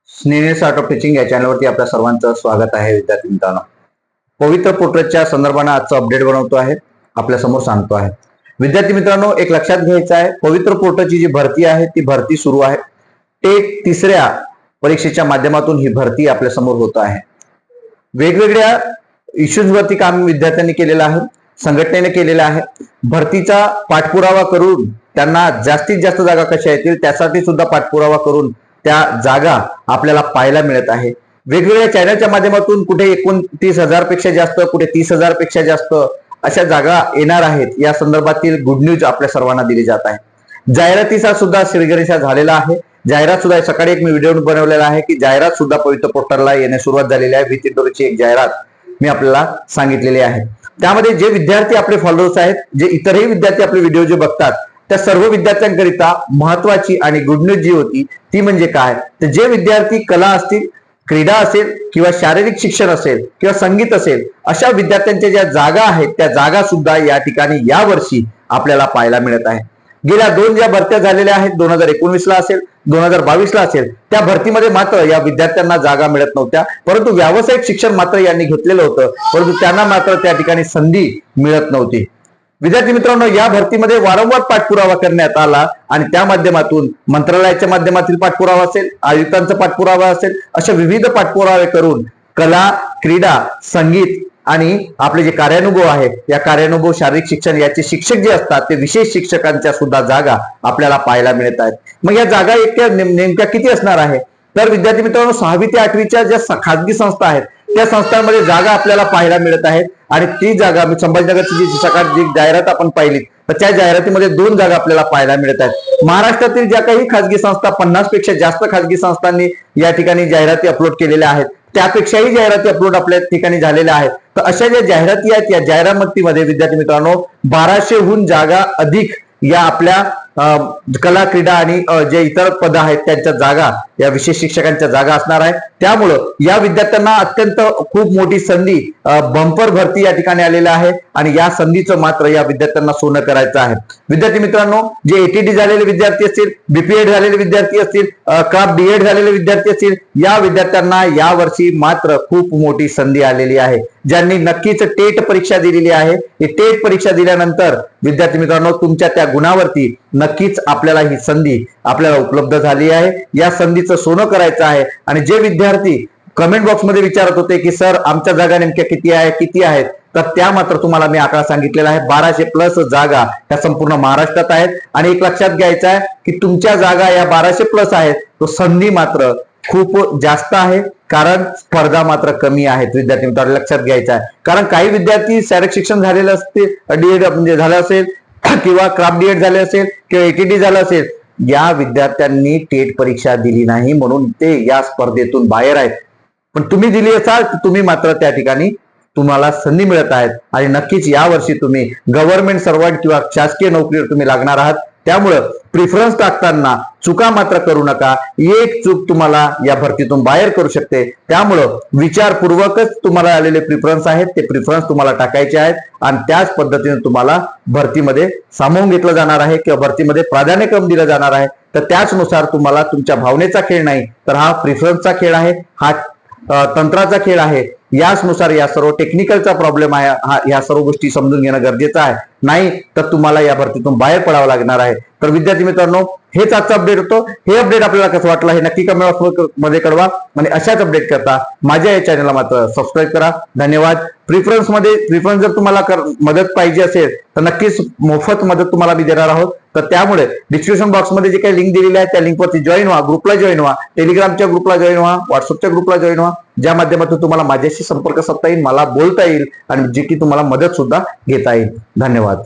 स्नेहस art of teaching या चॅनलवरती आपल्या सर्वांचं स्वागत आहे. विद्यार्थी मित्रांनो, पवित्र पोर्ट्रेटच्या संदर्भाने आजचं अपडेट बनवतो आहे, आपल्या समोर सांगतो आहे. विद्यार्थी मित्रांनो, एक लक्षात घ्यायचं आहे, पवित्र पोर्ट्रेटची जी भरती आहे ती भरती सुरू आहे. टेट तिसऱ्या परीक्षेच्या माध्यमातून ही भरती आपल्या समोर होत आहे. वेगवेगळ्या इश्यूज वरती काम विद्यार्थ्यांनी केलेलं आहे, संघटनेने केलेलं आहे. भरतीचा पाठपुरावा करून त्यांना जास्तीत जास्त जागा कशा येतील त्यासाठी सुद्धा पाठपुरावा करून त्या जागा आपल्याला पाहायला मिळत आहे. वेगवेगळ्या चॅनलच्या माध्यमातून कुठे 29,000 पेक्षा जास्त, कुठे 30,000 पेक्षा जास्त अशा जागा येणार आहेत. या संदर्भातील गुड न्यूज आपल्या सर्वांना दिली जात आहे. जाहिरातीचा सुद्धा श्रीगणेशा झालेला आहे. जाहिरात सुद्धा सकाळी एक मी व्हिडिओ बनवलेला आहे की जाहिरात सुद्धा पवित्र पोर्टलला येण्यास सुरुवात झालेली आहे. विथ एक जाहिरात मी आपल्याला सांगितलेली आहे. त्यामध्ये जे विद्यार्थी आपले फॉलोअर्स आहेत, जे इतरही विद्यार्थी आपले व्हिडिओ जे बघतात, त्या सर्व विद्यार्थ्यांकरिता महत्वाची आणि गुड न्यूज जी होती ती म्हणजे काय, तर जे विद्यार्थी कला असतील, क्रीडा असेल किंवा शारीरिक शिक्षण असेल किंवा संगीत असेल, अशा विद्यार्थ्यांच्या ज्या जागा आहेत त्या जागा सुद्धा या ठिकाणी या वर्षी आपल्याला पाहायला मिळत आहे. गेल्या 2 ज्या भरत्या झालेल्या आहेत, 2019 ला असेल, 2022 ला असेल, त्या भरतीमध्ये मात्र या विद्यार्थ्यांना जागा मिळत नव्हत्या. परंतु व्यावसायिक शिक्षण मात्र यांनी घेतलेलं होतं, परंतु त्यांना मात्र त्या ठिकाणी संधी मिळत नव्हती. विद्यार्थी मित्रांनो, या भरतीमध्ये वारंवार पाठपुरावा करण्यात आला आणि त्या माध्यमातून मंत्रालयाच्या माध्यमातील पाठपुरावा असेल, आयुक्तांचा पाठपुरावा असेल, अशा विविध पाठपुरावे करून कला, क्रीडा, संगीत आणि आपले जे कार्यानुभव आहे, या कार्यानुभव, शारीरिक शिक्षण याचे शिक्षक जे असतात ते विशेष शिक्षकांच्या सुद्धा जागा आपल्याला पाहायला मिळत आहेत. मग या जागा एकट्या नेमक्या किती असणार आहे, तर विद्यार्थी मित्रांनो 6वी ते 8वीच्या ज्या खाजगी संस्था आहेत त्या संस्थांमध्ये जागा आपल्याला पाहायला मिळत आहेत. आणि ती जागा संभाजीनगरची जी सकाळची जाहिरात आपण पाहिली तर त्या जाहिरातीमध्ये 2 जागा आपल्याला पाहायला मिळत आहेत. महाराष्ट्रातील ज्या काही खाजगी संस्था, 50 पेक्षा जास्त खाजगी संस्थांनी या ठिकाणी जाहिराती अपलोड केलेल्या आहेत, त्यापेक्षाही जाहिराती अपलोड आपल्या ठिकाणी झालेल्या आहेत. तर अशा ज्या जाहिराती आहेत या जाहिरातीमध्ये विद्यार्थी मित्रांनो 1200हून जागा अधिक या आपल्या कला, क्रीडा आणि जे इतर पद आहेत त्यांच्या जागा, या विशेष शिक्षकांच्या जागा असणार आहे. त्यामुळं या विद्यार्थ्यांना अत्यंत खूप मोठी संधी, बंपर भरती या ठिकाणी आलेली आहे आणि या संधीचं मात्र या विद्यार्थ्यांना सोनं करायचं आहे. विद्यार्थी मित्रांनो, जे एटीडी झालेले विद्यार्थी असतील, बीपीएड झालेले विद्यार्थी असतील, क्राफ्ट डीएड झालेले विद्यार्थी असतील, या विद्यार्थ्यांना या वर्षी मात्र खूप मोठी संधी आलेली आहे. ज्यांनी नक्कीच टेट परीक्षा दिलेली आहे, ही टेट परीक्षा दिल्यानंतर विद्यार्थी मित्रांनो तुमच्या त्या गुणावरती नक्कीच आपल्याला ही संधी आपल्याला उपलब्ध झाली आहे. या संधीचं सोनं करायचं आहे. आणि जे विद्यार्थी कमेंट बॉक्समध्ये विचारत होते की सर आमच्या जागा नेमक्या किती आहेत, तर त्या मात्र तुम्हाला मी आकडा सांगितलेला आहे. 1200+ जागा त्या संपूर्ण महाराष्ट्रात आहेत. आणि एक लक्षात घ्यायचं आहे की तुमच्या जागा या 1200+ आहेत, तो संधी मात्र खूप जास्त आहे, कारण स्पर्धा मात्र कमी आहेत. विद्यार्थी मित्रांनो लक्षात घ्यायचं आहे, कारण काही विद्यार्थी शारीरिक शिक्षण झालेलं असते, डीएड म्हणजे झालं असेल किंवा क्राफ्ट डीएड झाले असेल किंवा एटीडी झालं असेल, या विद्यार्थ्यांनी टेट परीक्षा दिली नाही म्हणून ते या स्पर्धेतून बाहेर आहेत. पण तुम्ही दिली असाल तर तुम्ही मात्र त्या ठिकाणी तुम्हाला संधी मिळत आहेत. आणि नक्कीच या वर्षी तुम्ही गव्हर्नमेंट सर्वंट किंवा शासकीय नोकरीवर तुम्ही लागणार आहात. त्यामुळं प्रिफरन्स टाकताना चुका मात्र करू नका. एक चूक तुम्हाला या भरतीतून बाहेर करू शकते. त्यामुळं विचारपूर्वकच तुम्हाला आलेले प्रिफरन्स आहेत, ते प्रिफरन्स तुम्हाला टाकायचे आहेत आणि त्याच पद्धतीने तुम्हाला भरतीमध्ये सामावून घेतलं जाणार आहे किंवा भरतीमध्ये प्राधान्यक्रम दिला जाणार आहे. तर त्याचनुसार तुम्हाला तुमच्या भावनेचा खेळ नाही, तर हा प्रिफरन्सचा खेळ आहे, हा तंत्राचा खेळ आहे. याचनुसार या सर्व टेक्निकलचा प्रॉब्लेम आहे, या सर्व गोष्टी समजून घेणं गरजेचं आहे. नाही तर तुम्हाला या भरतीतून बाहेर पडावं लागणार आहे. तर विद्यार्थी मित्रांनो, हेच आजचं अपडेट होतं. हे अपडेट आपल्याला कसं वाटलं हे नक्की कमेंट मध्ये कळवा. आणि अशाच अपडेट करता माझ्या या चॅनलला मात्र सबस्क्राईब करा. धन्यवाद. प्रिफरन्स जर तुम्हाला मदत पाहिजे असेल तर नक्कीच मोफत मदत तुम्हाला मी देणार आहोत. तर त्यामुळे डिस्क्रिप्शन बॉक्समध्ये जे काही लिंक दिलेली आहे त्या लिंकवरती जॉईन व्हा, ग्रुपला जॉईन व्हा, टेलिग्रामच्या ग्रुपला जॉईन व्हा, व्हॉट्सअपच्या ग्रुपला जॉईन व्हा, ज्या माध्यमातून तुम्हाला माझ्याशी संपर्क साधता येईल, मला बोलता येईल आणि जी की तुम्हाला मदत सुद्धा घेता येईल. धन्यवाद.